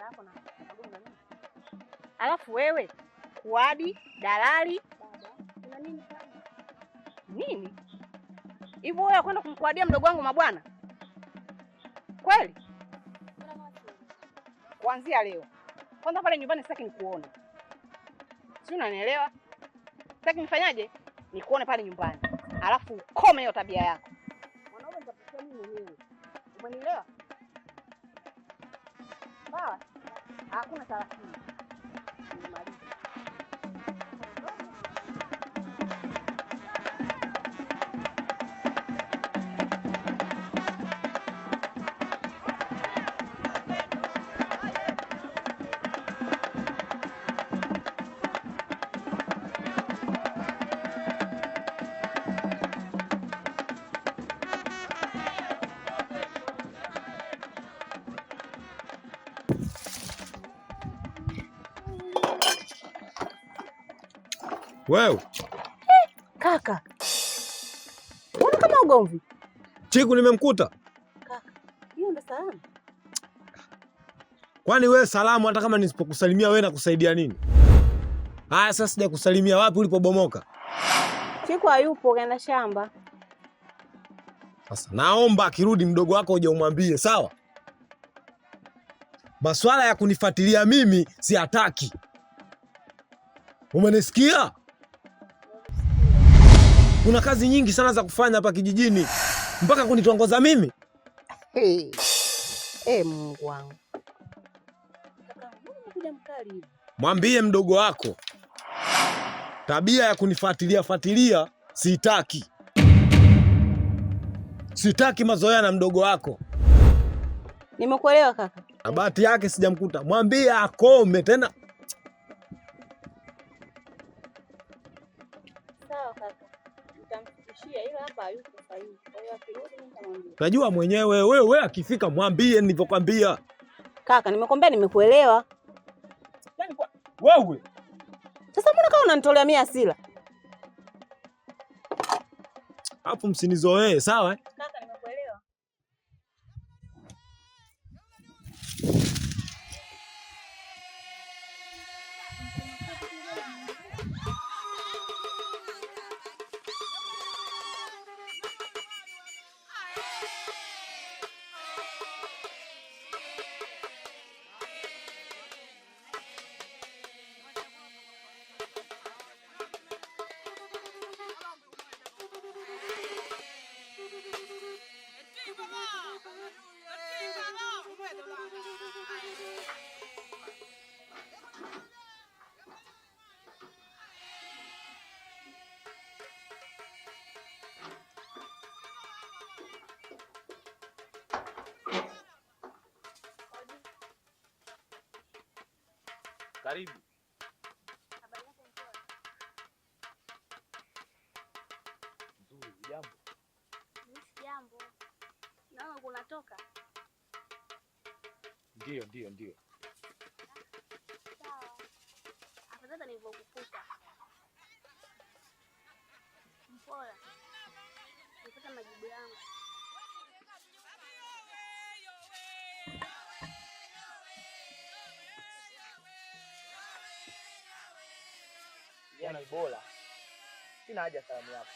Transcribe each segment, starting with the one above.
yako na kagonga nini? Alafu wewe kuadi dalali baba. Kuna nini sana? Nini? Hivyo wewe kwenda kumkuadia mdogo wangu mabwana? Kweli? Kuanzia leo. Kwanza pale nyumbani sitaki nikuone. Si unanielewa? Sitaki nifanyaje? Nikuone pale nyumbani. Alafu ukome hiyo tabia yako. Mwanaume nitakutia mimi mwenyewe. Umenielewa? Sawa? Hakuna taratibu. Nimaliza. Wewe kaka, mbona kama ugomvi? Chiku nimemkuta. Kaka, hiyo ndo salamu? Kwani wewe salamu hata kama nisipokusalimia wewe nakusaidia nini? Haya sasa sijakusalimia wapi ulipobomoka? Chiku hayupo, kaenda shamba. Sasa naomba akirudi mdogo wako uje umwambie, sawa? Maswala ya kunifuatilia mimi siataki. Umenisikia? Kuna kazi nyingi sana za kufanya hapa kijijini. Mpaka kunitongoza mimi? Mungu wangu. Kaka, mbona unakuja mkali hivi? Mwambie mdogo wako. Tabia ya kunifuatilia siitaki. Sitaki mazoea na mdogo wako. Nimekuelewa kaka. Na bahati yake sijamkuta. Mwambie akome tena. Sawa kaka. Nitamfikishia ila hapa hayuko sahihi. Kwa hiyo akirudi nitamwambia. Najua mwenyewe wewe akifika mwambie nilivyokuambia. Kaka, nimekwambia nimekuelewa. Yaani kwa wewe. Sasa mbona kama unanitolea mimi hasira? Hapo msinizoee, sawa? Kaka, nimekuelewa. Karibu. Nzuri, jambo. Jambo. Naona kunatoka. Ndio. Sawa. Afadhali nilivyokukuta. Mpora. Nipata majibu yangu. Yaani bora. Sina haja salamu yako.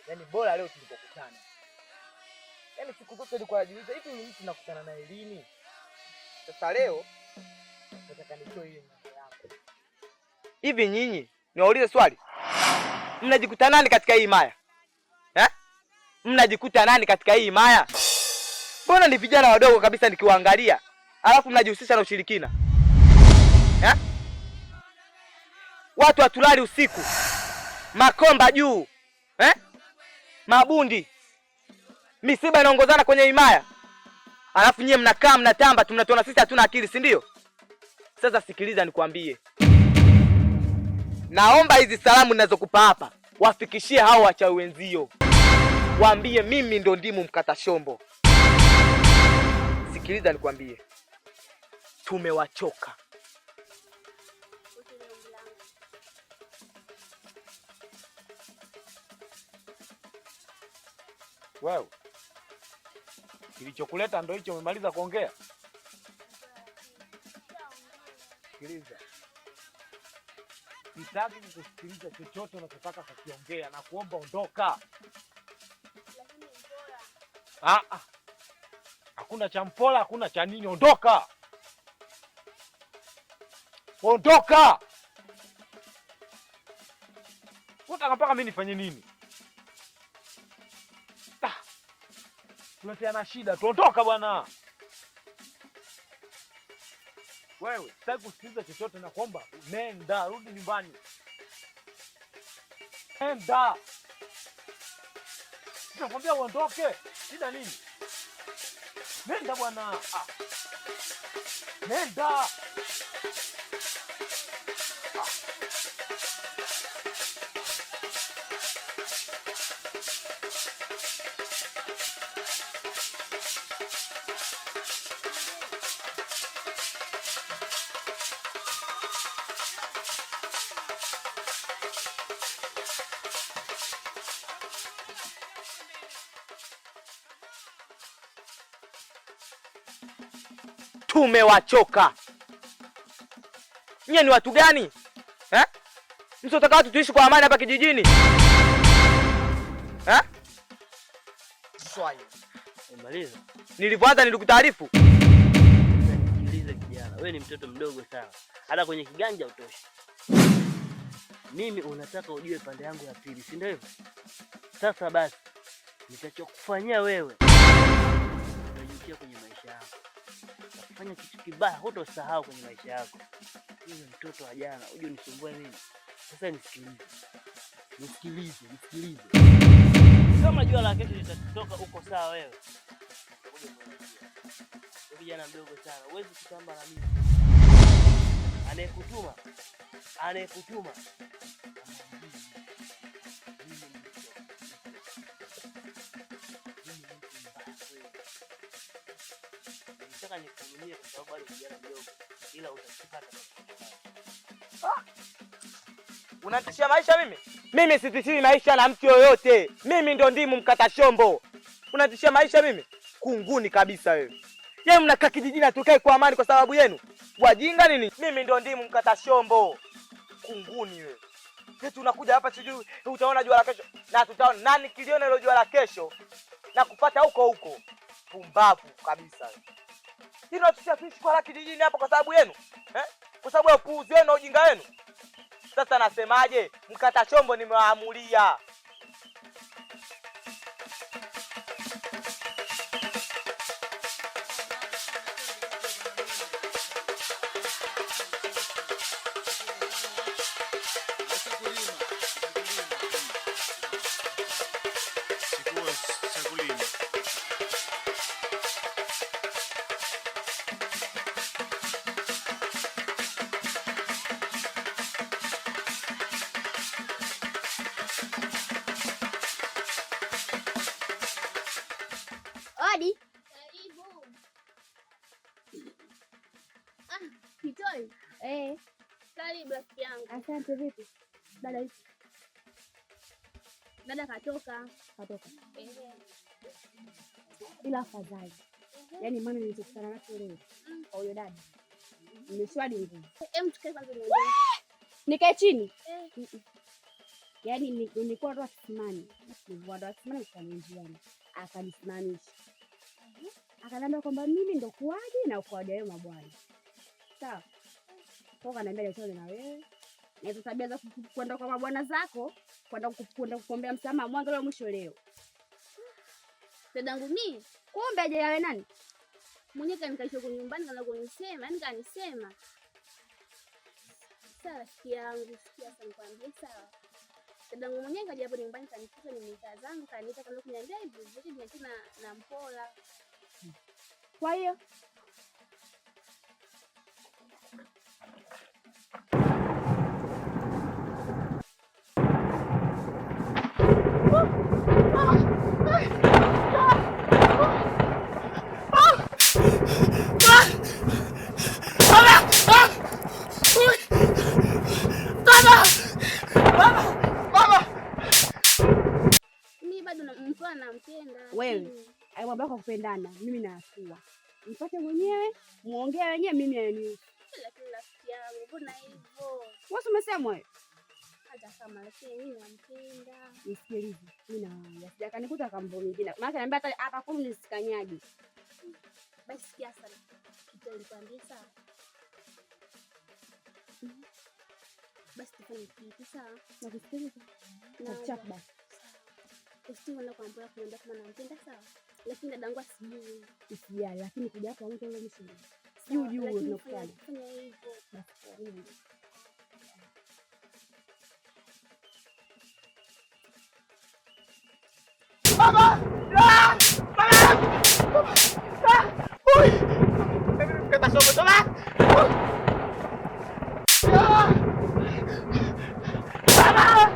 Yaani bora leo tulipokutana. Yaani siku zote nilikuwa najiuliza hivi huyu mtu nakutana naye lini? Sasa leo nataka nitoe hiyo mambo yako. Hivi nyinyi, niwaulize swali. Mnajikuta nani katika hii himaya? Mnajikuta nani katika hii himaya? Mbona ni vijana wadogo kabisa nikiwaangalia, alafu mnajihusisha na ushirikina? Watu watulali usiku. Makomba juu. Mabundi. Misiba inaongozana kwenye himaya. Alafu nyie mnakaa mnatamba, tunatuona sisi hatuna akili, si ndio? Sasa sikiliza nikwambie. Naomba hizi salamu ninazokupa hapa wafikishie hao wachawi wenzio. Waambie mimi ndo ndimu mkata shombo. Sikiliza nikwambie. Tumewachoka. Wewe. Kilichokuleta ndo hicho umemaliza kuongea? Sikiliza. Sitaki kukusikiliza chochote unachotaka kukiongea na kuomba ondoka. Lakini Mpola. Hakuna cha Mpola, hakuna cha nini, ondoka. Ondoka. Unataka mpaka mimi nifanye nini? Tuletea na shida, tuondoka bwana. Wewe, sitaki kusikiliza chochote na kuomba nenda, rudi nyumbani. Nenda. Nakwambia uondoke. Shida nini? Nenda bwana. Nenda. Tumewachoka. Nyie ni watu gani? Msotaka watu tuishi kwa amani hapa kijijini? Swali. Umaliza. Nilivyoanza nilikutaarifu. Sikiliza kijana, wewe ni mtoto mdogo sana. Hata kwenye kiganja utoshi. Mimi unataka ujue pande yangu ya pili, si ndio hivyo? Sasa basi, nitachokufanyia wewe. Utajutia kwenye maisha yako. Fanya kitu kibaya hutosahau kwenye maisha yako. Mimi mtoto wa jana, uje unisumbue mimi. Sasa nisikilize. Kama jua la kesho litatoka uko sawa wewe. Wewe kijana mdogo sana, huwezi kutamba na mimi. Anayekutuma. Nikuhurumie kwa sababu bado kijana mdogo, ila utakipata. Unatishia maisha mimi? Mimi sitishii maisha na mtu yoyote. Mimi ndo ndimu mkata shombo. Unatishia maisha mimi? Kunguni kabisa wewe. Yeye mnakaa kijijini atukae kwa amani kwa sababu yenu. Wajinga nini? Mimi ndo ndimu mkata shombo. Kunguni wewe. Kitu unakuja hapa sijui utaona jua la kesho. Na tutaona nani kiliona ile jua la kesho na kupata huko. Pumbavu kabisa wewe. Hilo tusiafishi kwa kijijini hapo kwa sababu yenu. Kwa sababu ya upuuzi wenu na ujinga wenu. Sasa nasemaje? Mkata chombo nimewaamulia. Odi. Karibu. Kitoi. Karibu rafiki yangu. Asante. Vipi Dada katoka. Ila afadhali. Yaani maana nilitokana nacho leo. Kwa huyo dada. Nimeshwadi nguvu. Tukae kwanza niongee. Nikae chini. Yaani nilikuwa ndo asimani. Nilikuwa asimani kwa njiani. Akanisimamisha. Akaniambia kwamba mimi ndo kuaje na ukoaje wewe mabwana. Sawa. Toka ananiambia nitoe na wewe. Na hizo tabia za kwenda kwa mabwana zako, kwenda kukuombea msamaha mwanzo leo mwisho leo. Dadangu mimi, Kumbe aje yawe nani? mwenyewe kanikaisha kwa nyumbani kana kunisema, yani kanisema. Sawa rafiki yangu, sikia sana nikwambie sawa. Dadangu mwenyewe kaja hapo nyumbani kanikuta nimekaa zangu, kaniita kama kuniambia hivi, vipi nimetina na Mpola. Kwa hiyo wewe aimwambia kwa kupendana, mimi naafua mpate mwenyewe muongee wenyewe, mimi Lakini rafiki yangu, mbona hivyo? Wewe umesema wewe. Hata kama lakini mimi nampenda. Nisikilize. Mimi na sijakanikuta kambo mwingine. Maana ananiambia hata hapa kumi nisikanyage. Basi sikia sana. Kitu nilikwambia sawa. Basi tufanye kitu sawa. Nakusikiliza. Na chap basi. Usiende kwa mbona kuniambia kama nampenda sawa. Lakini dadangu asijui. Usijali, lakini kuja hapa mtu yule mshindi. Juu tunakufanya. Fanya hivyo. Basi. Baba! Ah! Baba! Ah! Uy! Kata sobo to ba? Ah! Baba!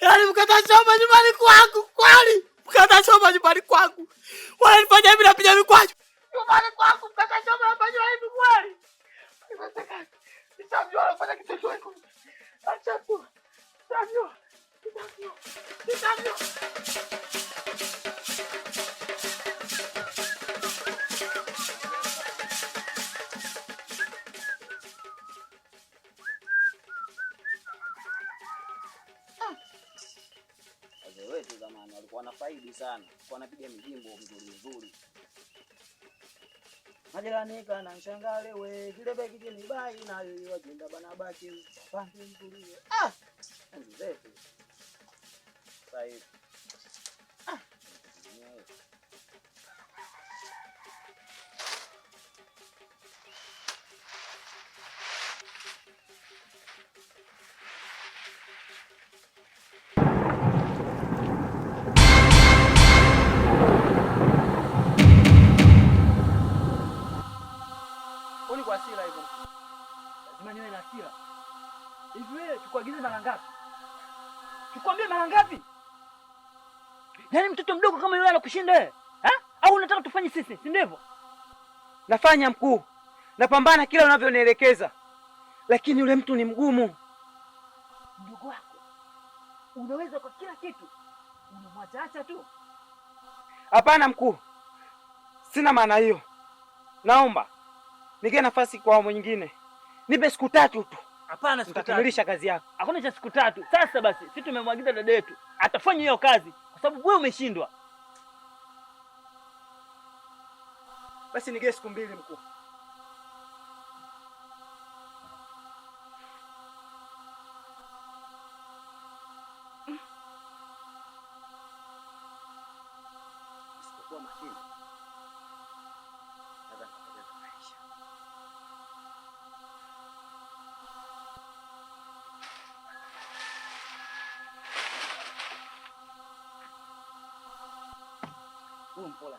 Yaani mkata choma nyumbani kwangu kweli? Mkata choma nyumbani kwangu. Wananifanya hivi na piga mikwaju. Nyumbani kwangu mkata choma anafanya hivi kweli? Inawezekana. Nitamjua anafanya kitu chako. Acha tu. Nitamjua. Wazee wetu zamani walikuwa wanafaidi sana, walikuwa wanapiga mijimbo mizuri. Majirani kana nshangale we vile beki jini bai na wajinda bana baki pande mzuri. Enzi zetu. Sasa hivi. Oni kwa hasira hivyo. Lazima niwe na hasira. Hivi wewe tukuagize mara ngapi? Tukwambie mara ngapi? Yaani mtoto mdogo kama yule anakushinda wewe? Au unataka tufanye sisi, si ndivyo? Nafanya mkuu. Napambana kila unavyonielekeza. Lakini yule mtu ni mgumu. Mdogo wako. Unaweza kwa kila kitu. Unamwacha tu. Hapana mkuu. Sina maana hiyo. Naomba nige nafasi kwa awamu nyingine. Nipe siku 3 tu. Hapana, siku 3. Nitakamilisha kazi yako. Hakuna cha siku 3. Sasa basi, sisi tumemwagiza dada yetu atafanya hiyo kazi kwa sababu wewe umeshindwa. Basi nige siku 2 mkuu. Usipokuwa makini naweza kupoteza maisha. Huyu Mpola